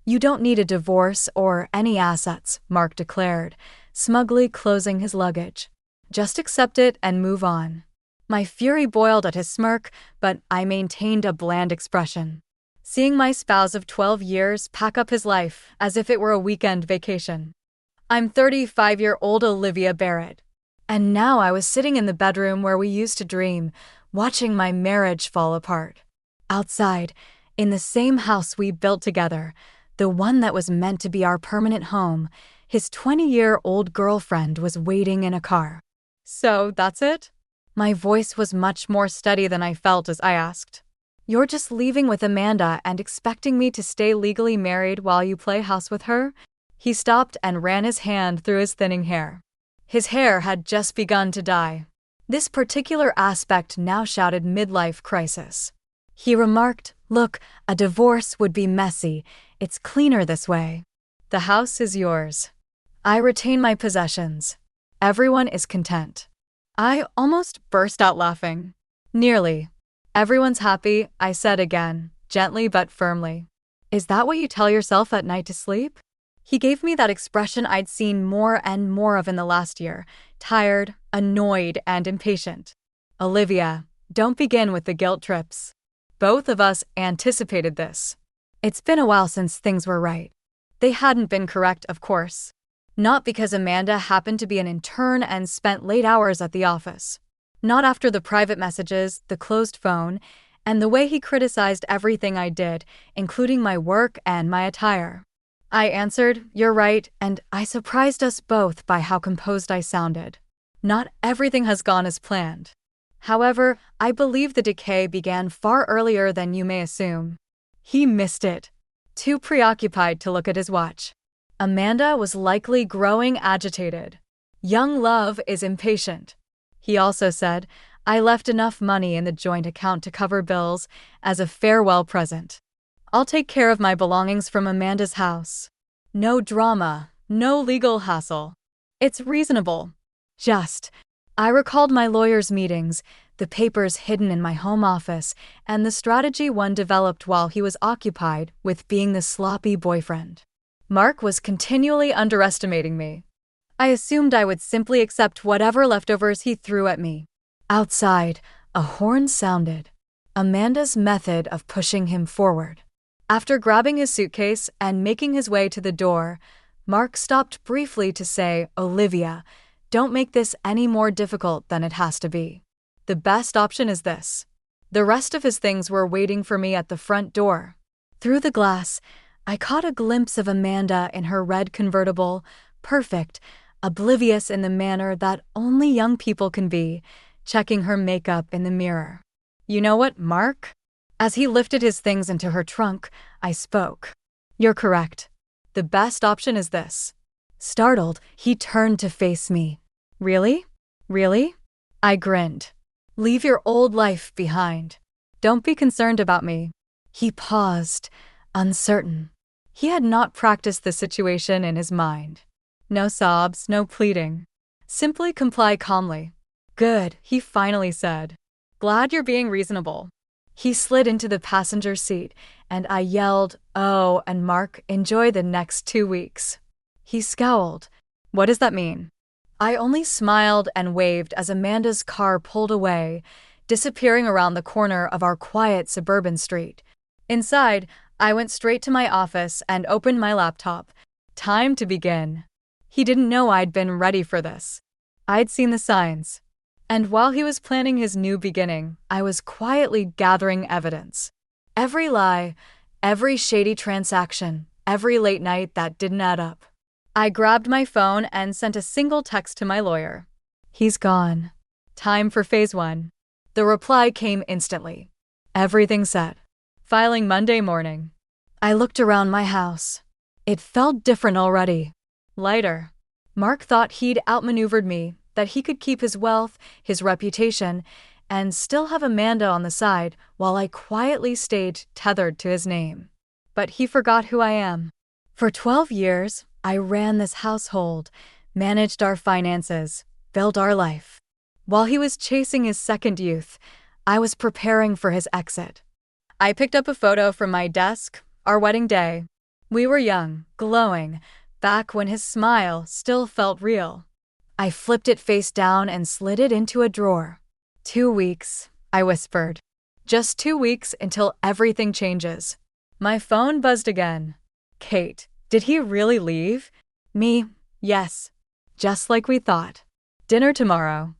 You don't need a divorce or any assets, Mark declared, smugly closing his luggage. Just accept it and move on. My fury boiled at his smirk, but I maintained a bland expression. Seeing my spouse of 12 years pack up his life as if it were a weekend vacation. I'm 35-year-old Olivia Barrett. And now I was sitting in the bedroom where we used to dream, watching my marriage fall apart. Outside, in the same house we built together, the one that was meant to be our permanent home, his 20-year-old girlfriend was waiting in a car. So, that's it? My voice was much more steady than I felt as I asked. You're just leaving with Amanda and expecting me to stay legally married while you play house with her? He stopped and ran his hand through his thinning hair. His hair had just begun to dye. This particular aspect now shouted midlife crisis. He remarked, "Look, a divorce would be messy. It's cleaner this way. The house is yours. I retain my possessions. Everyone is content." I almost burst out laughing. Nearly. Everyone's happy, I said again, gently but firmly. Is that what you tell yourself at night to sleep? He gave me that expression I'd seen more and more of in the last year, tired, annoyed, and impatient. Olivia, don't begin with the guilt trips. Both of us anticipated this. It's been a while since things were right. They hadn't been correct, of course. Not because Amanda happened to be an intern and spent late hours at the office. Not after the private messages, the closed phone, and the way he criticized everything I did, including my work and my attire. I answered, "You're right," and I surprised us both by how composed I sounded. Not everything has gone as planned. However, I believe the decay began far earlier than you may assume. He missed it. Too preoccupied to look at his watch. Amanda was likely growing agitated. Young love is impatient. He also said, I left enough money in the joint account to cover bills as a farewell present. I'll take care of my belongings from Amanda's house. No drama, no legal hassle. It's reasonable. Just. I recalled my lawyer's meetings, the papers hidden in my home office, and the strategy one developed while he was occupied with being the sloppy boyfriend. Mark was continually underestimating me. I assumed I would simply accept whatever leftovers he threw at me. Outside, a horn sounded. Amanda's method of pushing him forward. After grabbing his suitcase and making his way to the door, Mark stopped briefly to say, "Olivia, don't make this any more difficult than it has to be. The best option is this." The rest of his things were waiting for me at the front door. Through the glass, I caught a glimpse of Amanda in her red convertible, perfect, oblivious in the manner that only young people can be, checking her makeup in the mirror. "You know what, Mark?" As he lifted his things into her trunk, I spoke. "You're correct. The best option is this." Startled, he turned to face me. "Really? Really?" I grinned. "Leave your old life behind. Don't be concerned about me." He paused, uncertain. He had not practiced the situation in his mind. No sobs, no pleading. Simply comply calmly. "Good," he finally said. "Glad you're being reasonable." He slid into the passenger seat, and I yelled, "Oh, and Mark, enjoy the next 2 weeks." He scowled. "What does that mean?" I only smiled and waved as Amanda's car pulled away, disappearing around the corner of our quiet suburban street. Inside, I went straight to my office and opened my laptop. Time to begin. He didn't know I'd been ready for this. I'd seen the signs. And while he was planning his new beginning, I was quietly gathering evidence. Every lie, every shady transaction, every late night that didn't add up. I grabbed my phone and sent a single text to my lawyer. "He's gone. Time for phase 1. The reply came instantly. "Everything set. Filing Monday morning." I looked around my house. It felt different already. Lighter. Mark thought he'd outmaneuvered me, that he could keep his wealth, his reputation, and still have Amanda on the side while I quietly stayed tethered to his name. But he forgot who I am. For 12 years, I ran this household, managed our finances, built our life. While he was chasing his second youth, I was preparing for his exit. I picked up a photo from my desk, our wedding day. We were young, glowing, back when his smile still felt real. I flipped it face down and slid it into a drawer. 2 weeks, I whispered. Just 2 weeks until everything changes. My phone buzzed again. Kate, did he really leave? Me, yes. Just like we thought. Dinner tomorrow.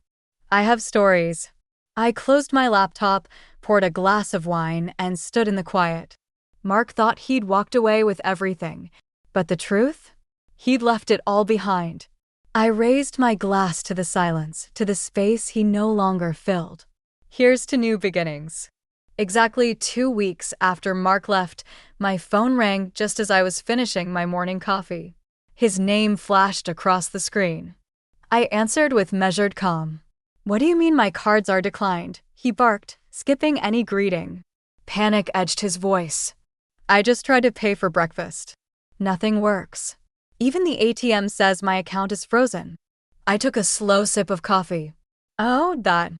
I have stories. I closed my laptop, poured a glass of wine, and stood in the quiet. Mark thought he'd walked away with everything. But the truth? He'd left it all behind. I raised my glass to the silence, to the space he no longer filled. Here's to new beginnings. Exactly 2 weeks after Mark left, my phone rang just as I was finishing my morning coffee. His name flashed across the screen. I answered with measured calm. What do you mean my cards are declined? He barked, skipping any greeting. Panic edged his voice. I just tried to pay for breakfast. Nothing works. Even the ATM says my account is frozen. I took a slow sip of coffee. Oh, that.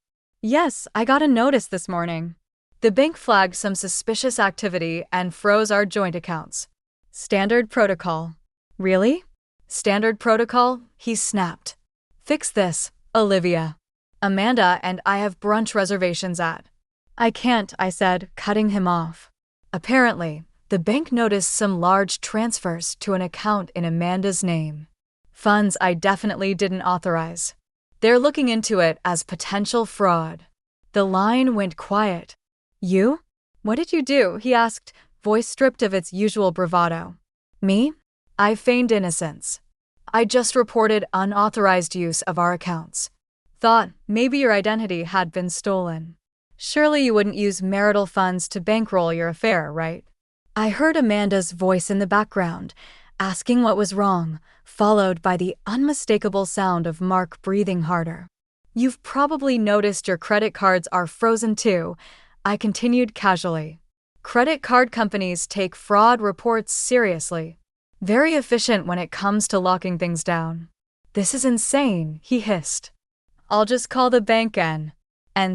Yes, I got a notice this morning. The bank flagged some suspicious activity and froze our joint accounts. Standard protocol. Really? Standard protocol? He snapped. Fix this, Olivia. Amanda and I have brunch reservations at. I can't, I said, cutting him off. Apparently, the bank noticed some large transfers to an account in Amanda's name. Funds I definitely didn't authorize. They're looking into it as potential fraud. The line went quiet. You? What did you do? He asked, voice stripped of its usual bravado. Me? I feigned innocence. I just reported unauthorized use of our accounts. Thought maybe your identity had been stolen. Surely you wouldn't use marital funds to bankroll your affair, right? I heard Amanda's voice in the background, asking what was wrong, followed by the unmistakable sound of Mark breathing harder. You've probably noticed your credit cards are frozen too, I continued casually. Credit card companies take fraud reports seriously. Very efficient when it comes to locking things down. This is insane, he hissed. I'll just call the bank and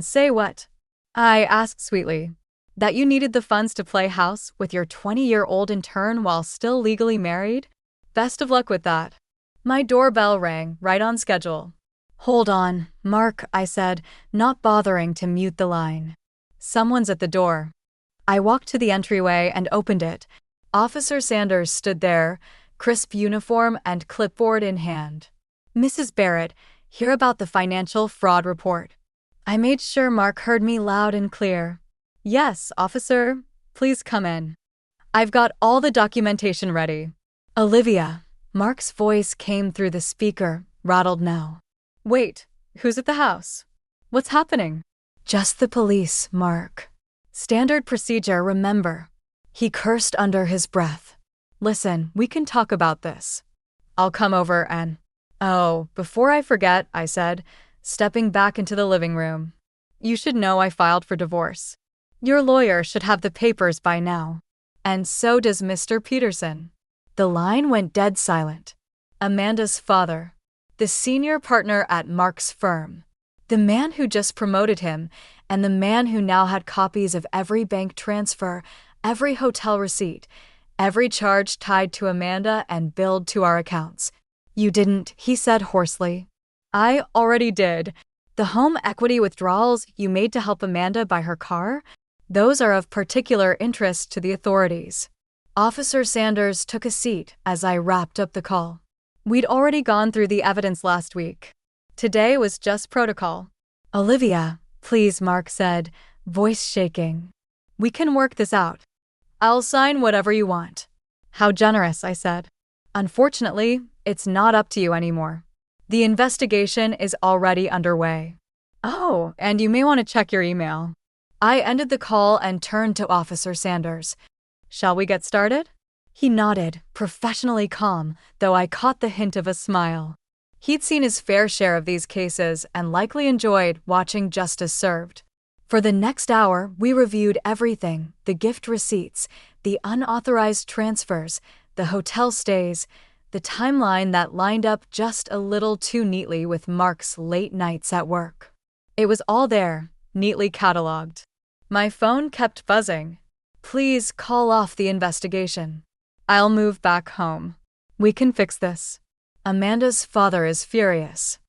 say what? I asked sweetly. That you needed the funds to play house with your 20-year-old intern while still legally married? Best of luck with that. My doorbell rang, right on schedule. Hold on, Mark, I said, not bothering to mute the line. Someone's at the door. I walked to the entryway and opened it. Officer Sanders stood there, crisp uniform and clipboard in hand. Mrs. Barrett, hear about the financial fraud report. I made sure Mark heard me loud and clear. Yes, officer, please come in. I've got all the documentation ready. Olivia, Mark's voice came through the speaker, rattled now. Wait, who's at the house? What's happening? Just the police, Mark. Standard procedure, remember. He cursed under his breath. Listen, we can talk about this. I'll come over and… Oh, before I forget, I said, stepping back into the living room. You should know I filed for divorce. Your lawyer should have the papers by now. And so does Mr. Peterson. The line went dead silent. Amanda's father, the senior partner at Mark's firm, the man who just promoted him, and the man who now had copies of every bank transfer, every hotel receipt, every charge tied to Amanda and billed to our accounts. You didn't, he said hoarsely. I already did. The home equity withdrawals you made to help Amanda buy her car? Those are of particular interest to the authorities. Officer Sanders took a seat as I wrapped up the call. We'd already gone through the evidence last week. Today was just protocol. Olivia, please, Mark said, voice shaking. We can work this out. I'll sign whatever you want. How generous, I said. Unfortunately, it's not up to you anymore. The investigation is already underway. Oh, and you may want to check your email. I ended the call and turned to Officer Sanders. Shall we get started? He nodded, professionally calm, though I caught the hint of a smile. He'd seen his fair share of these cases and likely enjoyed watching justice served. For the next hour, we reviewed everything: the gift receipts, the unauthorized transfers, the hotel stays, the timeline that lined up just a little too neatly with Mark's late nights at work. It was all there, neatly cataloged. My phone kept buzzing. Please call off the investigation. I'll move back home. We can fix this. Amanda's father is furious.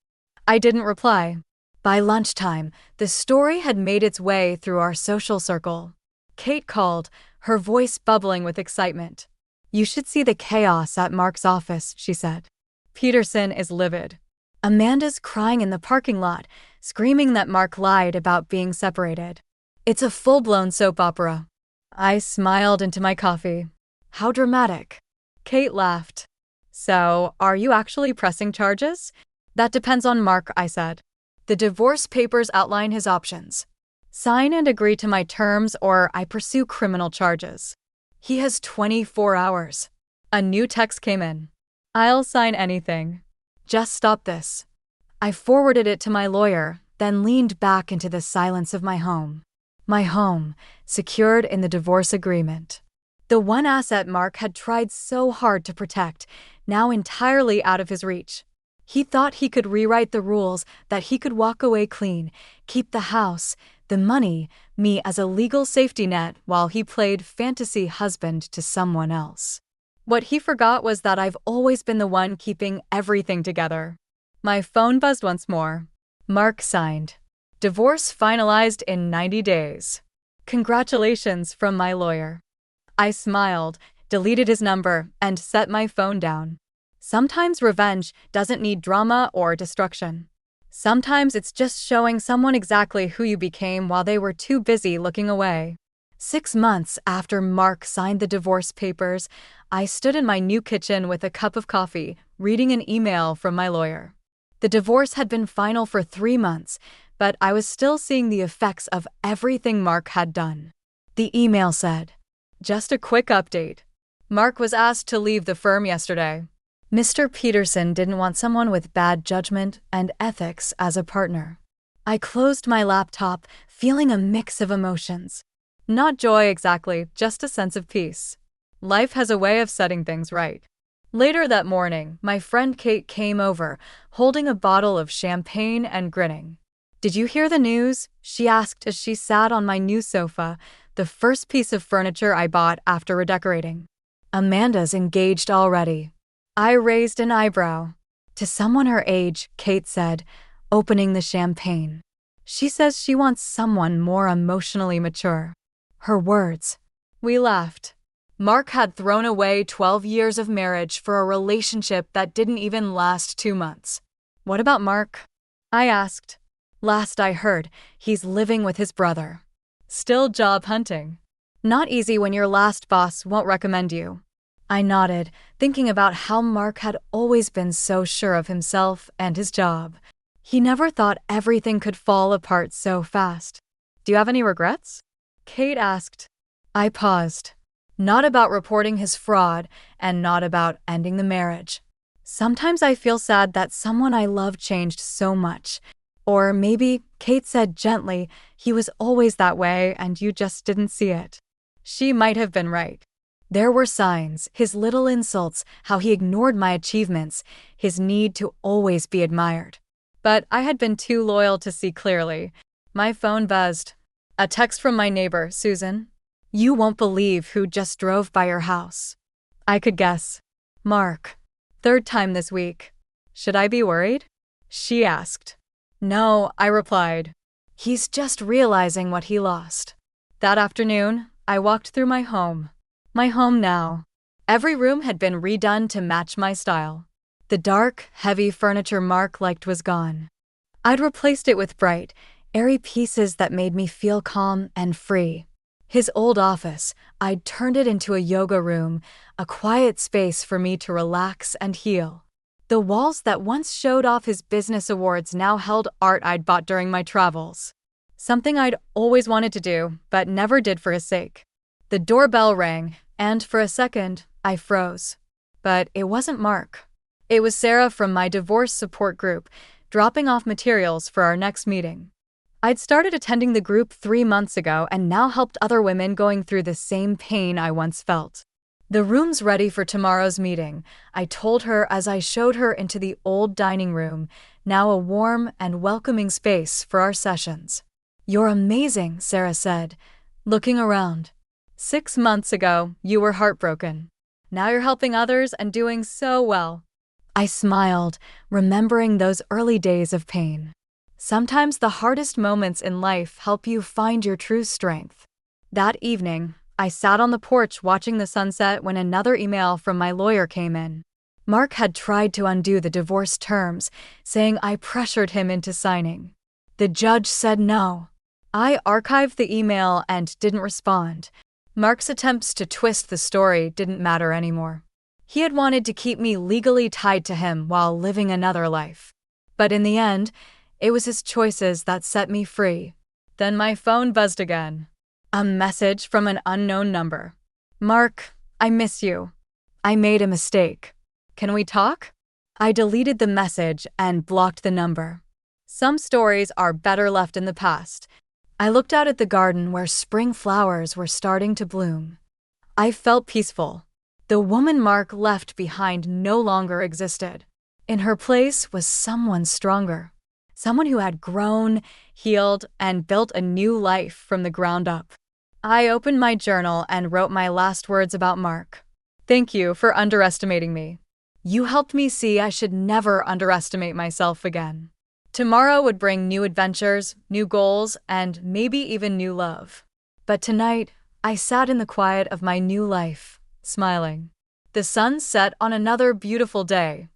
I didn't reply. By lunchtime, the story had made its way through our social circle. Kate called, her voice bubbling with excitement. You should see the chaos at Mark's office, she said. Peterson is livid. Amanda's crying in the parking lot, screaming that Mark lied about being separated. It's a full-blown soap opera. I smiled into my coffee. How dramatic. Kate laughed. So, are you actually pressing charges? That depends on Mark, I said. The divorce papers outline his options. Sign and agree to my terms or I pursue criminal charges. He has 24 hours. A new text came in. I'll sign anything. Just stop this. I forwarded it to my lawyer, then leaned back into the silence of my home. My home, secured in the divorce agreement. The one asset Mark had tried so hard to protect, now entirely out of his reach. He thought he could rewrite the rules, that he could walk away clean, keep the house, the money, me as a legal safety net while he played fantasy husband to someone else. What he forgot was that I've always been the one keeping everything together. My phone buzzed once more. Mark signed. Divorce finalized in 90 days. Congratulations from my lawyer. I smiled, deleted his number, and set my phone down. Sometimes revenge doesn't need drama or destruction. Sometimes it's just showing someone exactly who you became while they were too busy looking away. 6 months after Mark signed the divorce papers, I stood in my new kitchen with a cup of coffee, reading an email from my lawyer. The divorce had been final for 3 months, but I was still seeing the effects of everything Mark had done. The email said, just a quick update. Mark was asked to leave the firm yesterday. Mr. Peterson didn't want someone with bad judgment and ethics as a partner. I closed my laptop, feeling a mix of emotions. Not joy exactly, just a sense of peace. Life has a way of setting things right. Later that morning, my friend Kate came over, holding a bottle of champagne and grinning. Did you hear the news? She asked as she sat on my new sofa, the first piece of furniture I bought after redecorating. Amanda's engaged already. I raised an eyebrow. To someone her age, Kate said, opening the champagne. She says she wants someone more emotionally mature. Her words. We laughed. Mark had thrown away 12 years of marriage for a relationship that didn't even last 2 months. What about Mark? I asked. Last I heard, he's living with his brother. Still job hunting. Not easy when your last boss won't recommend you. I nodded, thinking about how Mark had always been so sure of himself and his job. He never thought everything could fall apart so fast. Do you have any regrets? Kate asked. I paused. Not about reporting his fraud, and not about ending the marriage. Sometimes I feel sad that someone I love changed so much. Or maybe, Kate said gently, he was always that way and you just didn't see it. She might have been right. There were signs, his little insults, how he ignored my achievements, his need to always be admired. But I had been too loyal to see clearly. My phone buzzed. A text from my neighbor, Susan. You won't believe who just drove by your house. I could guess. Mark. 3rd time this week. Should I be worried? She asked. No, I replied. He's just realizing what he lost. That afternoon, I walked through my home. My home now. Every room had been redone to match my style. The dark, heavy furniture Mark liked was gone. I'd replaced it with bright, airy pieces that made me feel calm and free. His old office, I'd turned it into a yoga room, a quiet space for me to relax and heal. The walls that once showed off his business awards now held art I'd bought during my travels. Something I'd always wanted to do, but never did for his sake. The doorbell rang, and for a second, I froze. But it wasn't Mark. It was Sarah from my divorce support group, dropping off materials for our next meeting. I'd started attending the group 3 months ago and now helped other women going through the same pain I once felt. The room's ready for tomorrow's meeting, I told her as I showed her into the old dining room, now a warm and welcoming space for our sessions. You're amazing, Sarah said, looking around. 6 months ago, you were heartbroken. Now you're helping others and doing so well." I smiled, remembering those early days of pain. Sometimes the hardest moments in life help you find your true strength. That evening, I sat on the porch watching the sunset when another email from my lawyer came in. Mark had tried to undo the divorce terms, saying I pressured him into signing. The judge said no. I archived the email and didn't respond. Mark's attempts to twist the story didn't matter anymore. He had wanted to keep me legally tied to him while living another life. But in the end, it was his choices that set me free. Then my phone buzzed again. A message from an unknown number. "Mark, I miss you. I made a mistake. Can we talk?" I deleted the message and blocked the number. Some stories are better left in the past. I looked out at the garden where spring flowers were starting to bloom. I felt peaceful. The woman Mark left behind no longer existed. In her place was someone stronger. Someone who had grown, healed, and built a new life from the ground up. I opened my journal and wrote my last words about Mark. "Thank you for underestimating me. You helped me see I should never underestimate myself again." Tomorrow would bring new adventures, new goals, and maybe even new love. But tonight, I sat in the quiet of my new life, smiling. The sun set on another beautiful day,